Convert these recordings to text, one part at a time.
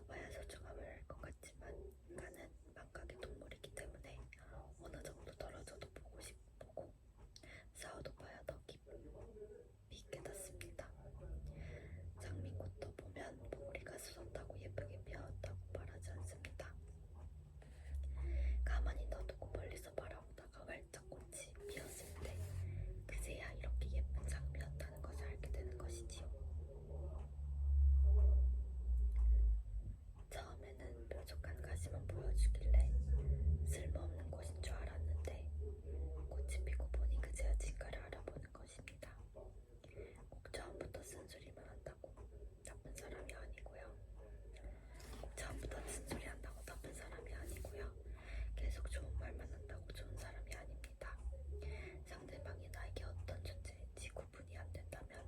싸워봐야 소중함을 알 것 같지만 인간은 망각의 동물이기 때문에 어느 정도 떨어져도 보고 싸워도 봐야 더 깊이 깨닫습니다. 장미꽃도 보면 봉우리가 쏟았다고 예쁘게 피었다고 말하지 않습니다. 가만히 놔두고 멀리서 바라보다가 활짝 꽃이 피었을 때 그제야 이렇게 예쁜 장미였다는 것을 알게 되는 것이지요. 처음에는 뾰족한 가시만 보여주길래 쓸모없는 꽃인 줄 알았는데 꽃이 피고 보니 그제야 진가를 알아보는 것입니다. 꼭 처음부터 쓴소리만 한다고 나쁜 사람이 아니고요. 꼭 처음부터 쓴소리 한다고 나쁜 사람이 아니고요. 계속 좋은 말만 한다고 좋은 사람이 아닙니다. 상대방이 나에게 어떤 존재인지 구분이 안 된다면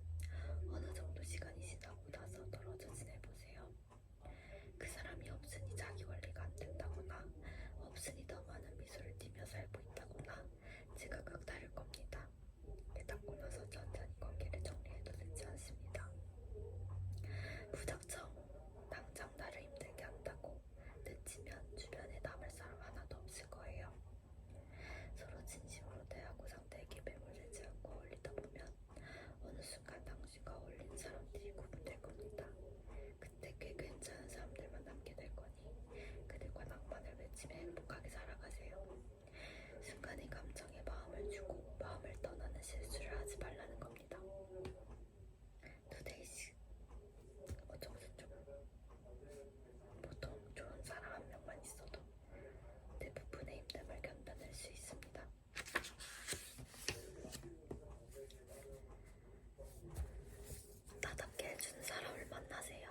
어느 정도 시간이 지나고 나서 떨어져 지내보세요. 그 사람이 없으니 자기 관리가 안 된다거나 없으니 더 많은 미소를 띠며 살고 있다거나 제각각 다를 겁니다. 깨닫고 나서 천천히 관계를 정리해도 되지 않습니다. 무작정 당장 나를 힘들게 한다고 내치면 주변에 남을 사람 하나도 없을 거예요. 서로 진심으로 대하고 상대에게 매몰되지 않고 어울리다 보면 어느 순간 당신과 어울리는 사람들이 구분될 겁니다. 그때 꽤 괜찮은 사람들만 남게 될 거니 그들과 낭만을 외치며 행복하게 살아가세요. 순간의 감정에 마음을 주고 마음을 떠나는 실수를 하지 말라는 겁니다. 투데이식 어쩌고저쩌고 보통 좋은 사람 한 명만 있어도 대부분의 힘듦을 견뎌낼 수 있습니다. 나답게 해주는 사람을 만나세요.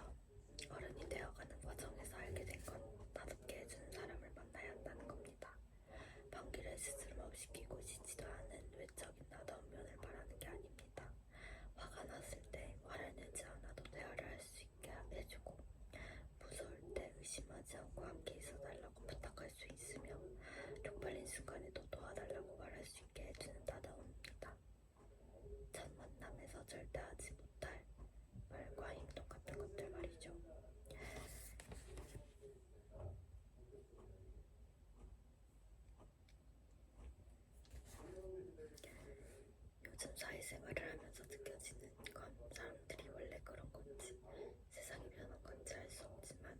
어른이 되어가는 과정에서 알게 된 건 나답게 해주는 사람을 만나야 한다는 겁니다. 방귀를 스스로 업시키고 쉬지도 않은 외적인 나다운 면을 말하는 게 아닙니다. 화가 났을 때 화를 내지 않아도 대화를 할 수 있게 해주고 무서울 때 의심하지 않고 함께 있어달라고 부탁할 수 있으며 쪽팔린 순간에도 도와달라고 말할 수 있게 해주는 나다움입니다. 첫 만남에서 절대 하지 못할 말과 행동 같은 것들 말이죠. 요즘 사회생활을 하면서 느껴지는 건 사람들이 원래 그런 건지 세상이 변한 건지 알 수 없지만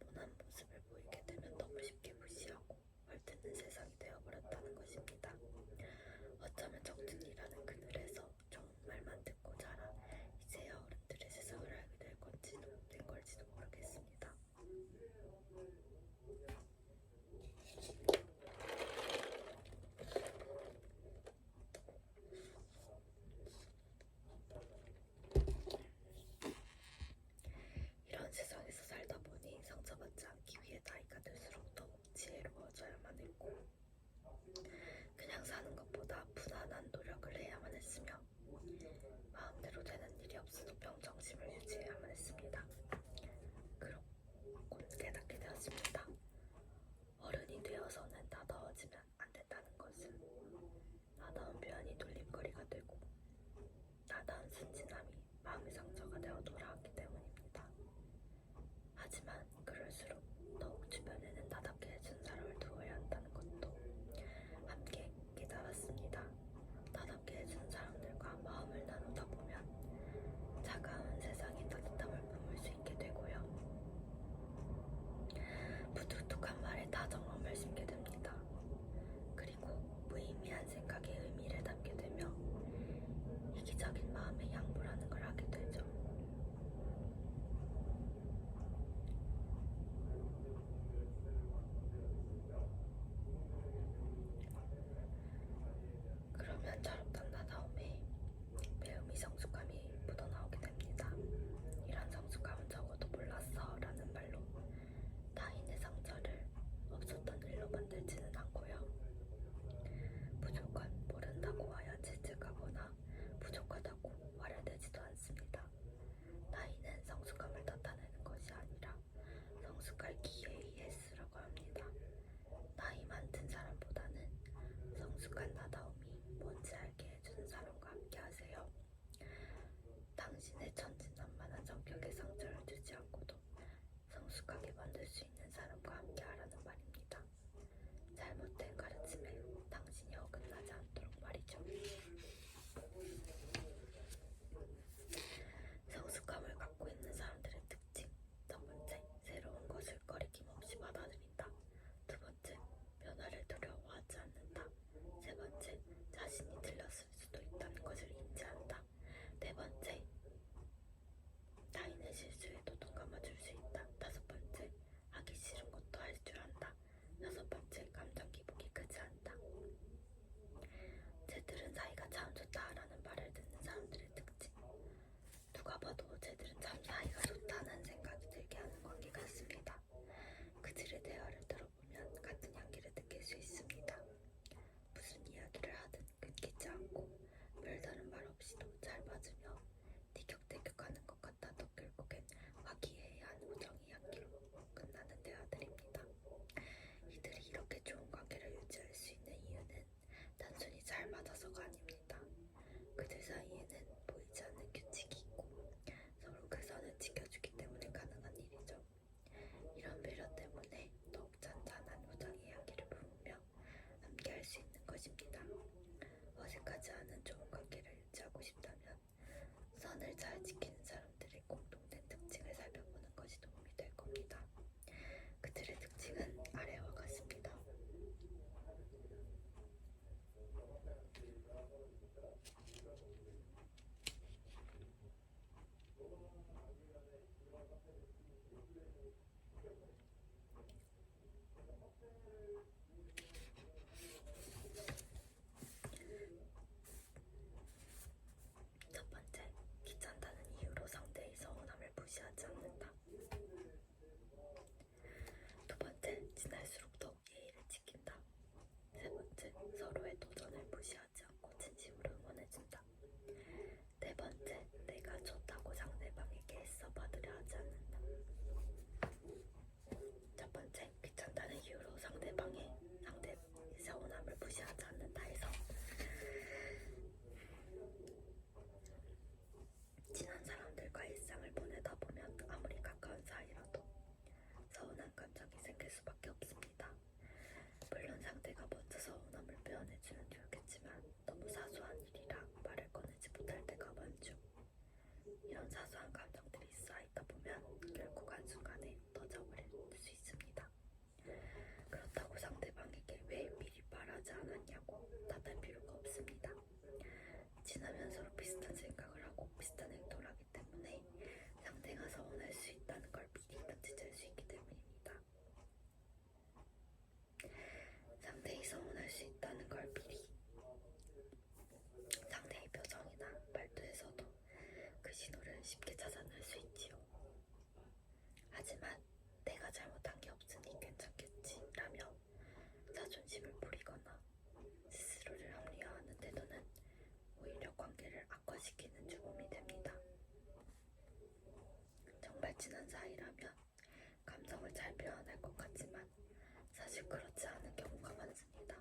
모난 모습을 보이게 되면 너무 쉽게 무시하고 얼뜨는 세상이 되어버렸다는 것입니다. 어쩌면 적중이라는 그늘에서 좋은 말만 듣고 자라 이제야 어른들의 세상을 알게 된 걸지도 모르겠습니다. 이런 세상에서 살다 보니 상처받지 않기 위해 나이가 들수록 더욱 지혜로워져야만 했고 그냥 사는 것보다 무난한 노력을 해야만 했으며 마음대로 되는 일이 없어도 평정심을 유지해야만 했습니다. 그렇고 깨닫게 되었습니다. 어른이 되어서는 나다워지면 안 된다는 것은 나다운 표현이 놀림거리가 되고 나다운 순진함이 마음의 상처가 되어 돌아왔기 때문입니다. 하지만 그럴수록 더욱 주변에는 나답게 해준 사람을 두어야 한다는 것도 수 있는 사람과 함께 하라는 말입니다. 잘못된 가르침에 당신이 어긋나지 않도록 말이죠. 성숙함을 갖고 있는 사람들의 특징. 첫 번째, 새로운 것을 꺼리낌없이 받아들인다. 두 번째, 변화를 두려워하지 않는다. 세 번째, 자신이 틀렸을 수도 있다는 것을 인지한다. 네 번째, 타인의 실수에도 눈 감아줄 수 있다. 다섯 번째, 하기 싫은 것도 할 줄 안다. 여섯 번째, 감정 기복이 크지 않다. 쟤들은 사이가 참 좋다라는 말을 듣는 사람들의 특징. 누가 봐도 쟤들은 참 사이가 좋다는 생각이 들게 하는 관계가 있습니다. 그들의 대화를 들어보면 같은 향기를 느낄 수 있습니다. 무슨 이야기를 하든 끊기지 않고 별다른 말 없이도 잘 맞으며 티격태격하는 것 같아도 결국엔 화기애애한 우정의 향기로 끝나는 대화들입니다. 이들이 이렇게 좋은 관계를 유지할 수 있는 이유는 단순히 잘 맞아서가 아닙니다. 그들 사이에는 보이지 않는 규칙이 있고 서로 그 선을 지켜주기 때문에 가능한 일이죠. 이런 배려 때문에 더욱 잔잔한 우정의 향기를 품으며 함께할 수 있는 것입니다. 어색하지 않은 좋은 관계를 유지하고 싶다면 선을 잘 지키는 사람들의 공통된 특징을 살펴보는 것이 도움이 될 겁니다. 그들의 특징은 아래와 같습니다. 첫 번째, 귀찮다는 이유로 상대의 서운함을 무시하지 않는다. 두 번째, 지날수록 더욱 예의를 지킨다. 세 번째, 서로의 도전을 무시하지 않고 진심으로 응원해준다. 네 번째, 내가 좋다고 상대방에게 애써 받으려 하지 않는다. 첫 번째, 귀찮다는 이유로 상대의 서운함을 무시하지 않는다 해서 친한 사람들과 일상을 보내다 보면 아무리 가까운 사이라도 서운한 감정이 생길 수밖에 없습니다. 물론 상대가 먼저 서운함을 표현해주면 좋겠지만 너무 사소한 일이라 말을 꺼내지 못할 때가 많죠. 이런 사소한 감정들이 쌓이다 보면 결국 한순간에 터져버릴 수 있습니다. 그렇다고 상대방에게 왜 미리 말하지 않았냐고 탓할 필요가 없습니다. 지나면 서로 비슷한 생각을 하고 비슷한 행동을 하기 때문에 상대가 서운할 수 있다는 걸 미리 눈치챌 수 있기 때문입니다. 상대이 서운할 수 있다는 걸 미리 상대의 표정이나 말투에서도 그 신호를 쉽게 찾아낼 수 있지요. 하지만 내가 잘못한 게 없으니 괜찮겠지 라며 자존심을 부리거나 스스로를 합리화하는 태도는 오히려 관계를 악화시키는 주범이 됩니다. 정말 친한 사이라면 감정을 잘 표현할 것 같지만 사실 그렇지 않은 경우가 많습니다.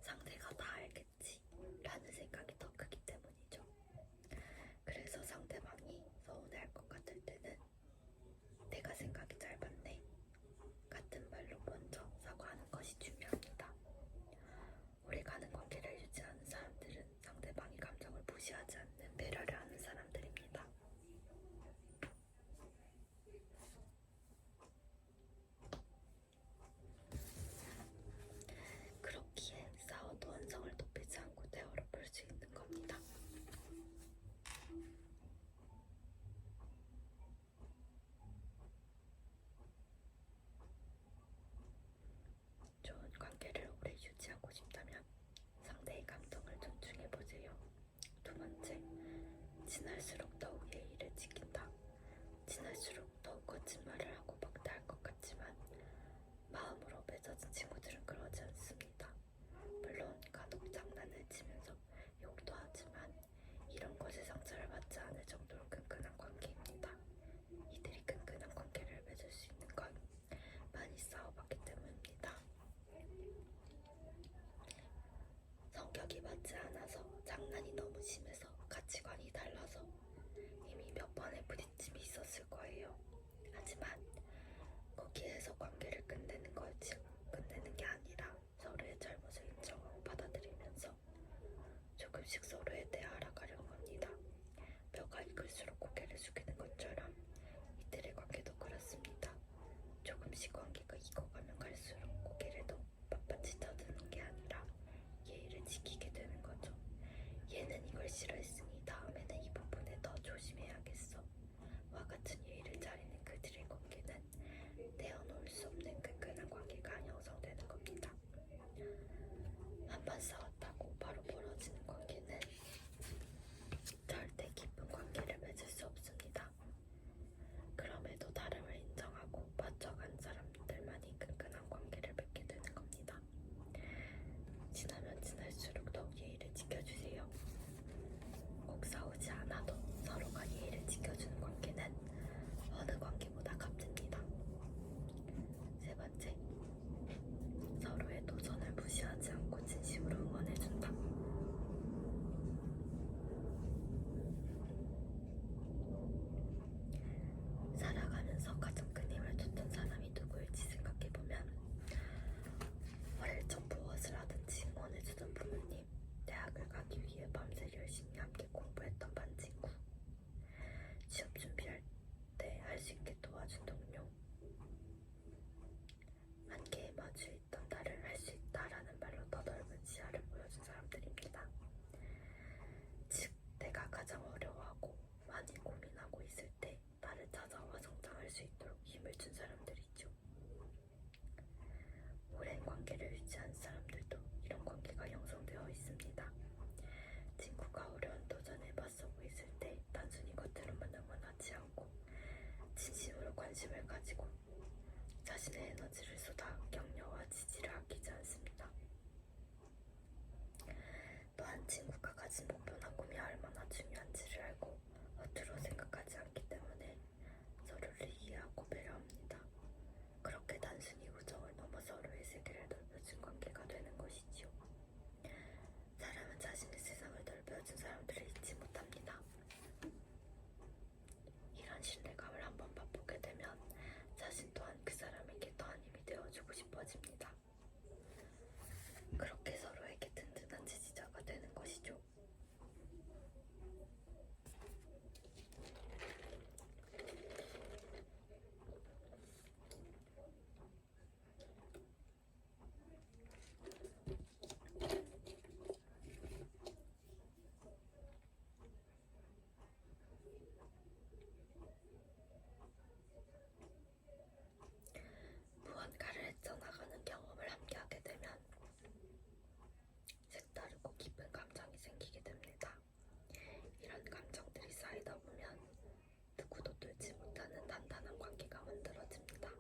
상대가 다 알겠지 라는 생각이 더 크기 때문이죠. 그래서 상대방이 서운해할 것 같을 때는 내가 생각이 짧았네 같은 말로 먼저 사과하는 것이 중요합니다. 오래가는 관계를 유지하는 사람들은 상대방의 감정을 무시하지 않는 배려를 하는 사람들입니다. 그렇기에 싸워도 언성을 높이지 않고 대화를 풀 수 있는 겁니다. 좋은 관계를 오래 유지하고 싶다면 상대의 감정을 존중해보세요. 두 번째, 지날수록 더욱 예의를 지킨다. 지날수록 더욱 거짓말을 하고 막대할 것 같지만 마음으로 맺어진 친구들은 그러지 않습니다. 물론 간혹 장난을 치면서 욕도 하지만 이런 것에 상처를 받지 않을 정도로 끈끈한 관계입니다. 이들이 끈끈한 관계를 맺을 수 있는 건 많이 싸워봤기 때문입니다. 성격이 맞지 않아서 장난이 너무 심해서 가치관이 달라서 이미 몇 번의 부딪힘이 있었을 거예요. 하지만 조금씩 관계가 익어가면 갈수록 고개를 더 빳빳이 쳐드는 게 아니라 예의를 지키게 되는 거죠. 얘는 이걸 싫어했으니 다음에는 이 부분에 더 조심해야겠어. 와 같은 예의를 차리는 그들의 관계는 떼어놓을 수 없는 끈끈한 관계가 형성되는 겁니다. 한번 싸웠다고 바로 멀어지는 관계는 절대 깊은 관계를 맺을 수 없습니다. 그럼에도 다름을 인정하고 맞춰간 사람들만이 끈끈한 관계를 맺게 되는 겁니다. 지나면 지날수록 더욱 예의를 지켜주세요. 꼭 싸우지 않아도 서로가 예의를 지켜주는 관계는 어느 관계보다 값집니다. 세 번째, 서로의 도전을 무시하지 않고 진심으로 응원해준다. 살아가면서 가장 큰 힘을 줬던 사람이 누구일지 생각해보면 어릴 적 무엇을 하든지 응원해주던 부모님, 대학을 가기 위해 밤새 열심히 함께 공부했던 반 친구, 취업 준비할 때 할 수 있게 도와준 동료, 한계에 마주해 있던 나를 할 수 있다라는 말로 더 넓은 시야를 보여준 사람들입니다. 즉, 내가 가장 어려워하고 많이 고민하고 있을 때 나를 찾아와 성장할 수 있도록 힘을 준 사람들이죠. 오랜 관계를 유지한 사람들도 이런 관계가 형성되어 있습니다. 친구가 어려운 도전에 맞서고 있을 때 단순히 겉으로만 응원하지 않고 진심으로 관심을 가지고 자신의 에너지를 쏟아 격려와 지지를 아끼지 않습니다. 또한 친구가 가진 목표나 꿈이 얼마나 중요한지를 알고 겉으로 생각하지 않기 때문에 서로를 이해하고 배려합니다. 그렇게 단순히 우정을 넘어 서로의 세계를 넓혀준 관계가 되는 것이지요. 사람은 자신의 세상을 넓혀준 사람들을 잊지 못합니다. 이런 신뢰감을 한번 맛보게 되면 자신 또한 그 사람에게 더한 힘이 되어주고 싶어집니다. 그렇게 서로에게 든든한 지지자가 되는 것이죠. 무언가를 헤쳐나가는 경험을 함께하게 되면 색다르고 깊은 감정이 생기게 됩니다. 이런 감정들이 쌓이다 보면 누구도 뚫지 못하는 단단한 관계가 만들어집니다.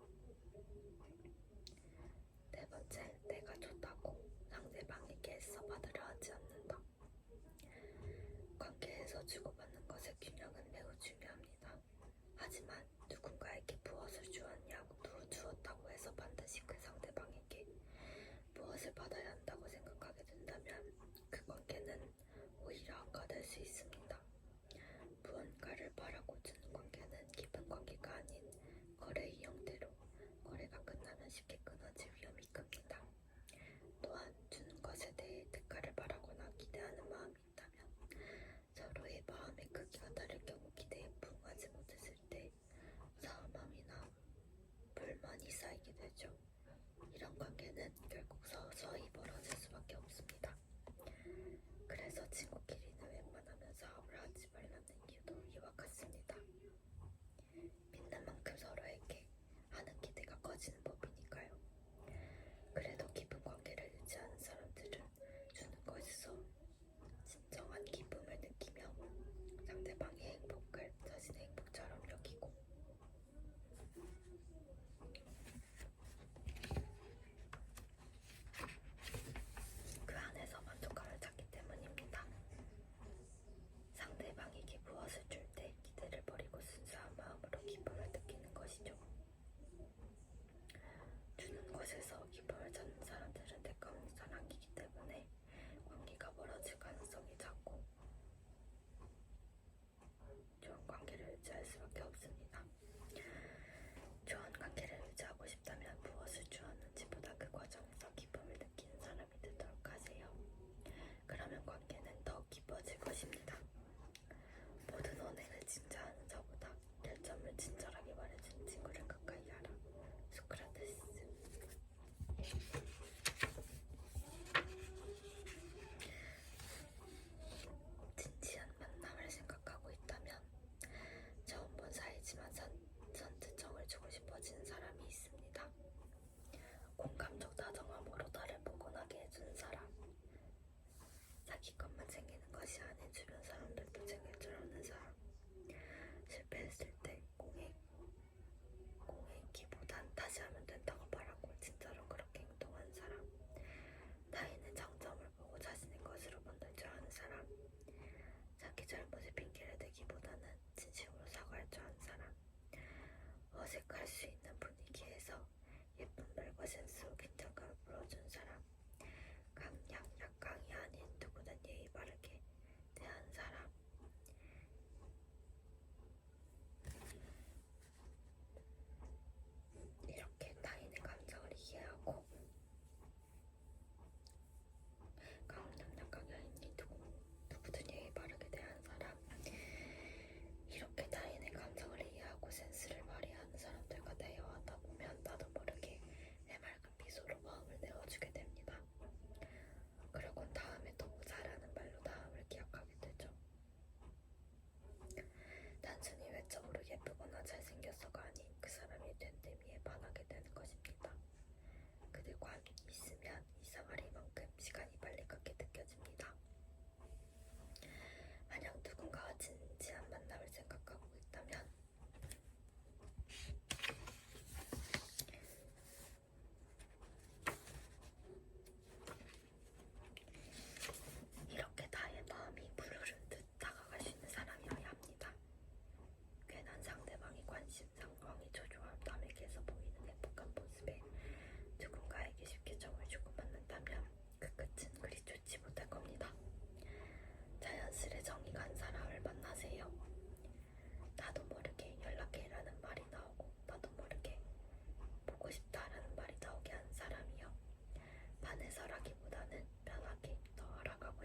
네 번째, 내가 좋다고 상대방에게 애써 받으려 하지 않는다. 관계에서 주고받는 것의 균형은 매우 중요합니다. 하지만 누군가에게 무엇을 주었다고 해서 반드시 그 상대방에게 무엇을 받아야 한다고 생각하게 된다면 그 관계는 오히려 악화될 수 있습니다. 무언가를 바라고 주는 관계는 깊은 관계가 아닌 거래의 형태로 거래가 끝나면 쉽게 끊어질 위험이 큽니다. 또한 주는 것에 대해 대가를 바라고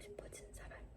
싶어진 사람입니다.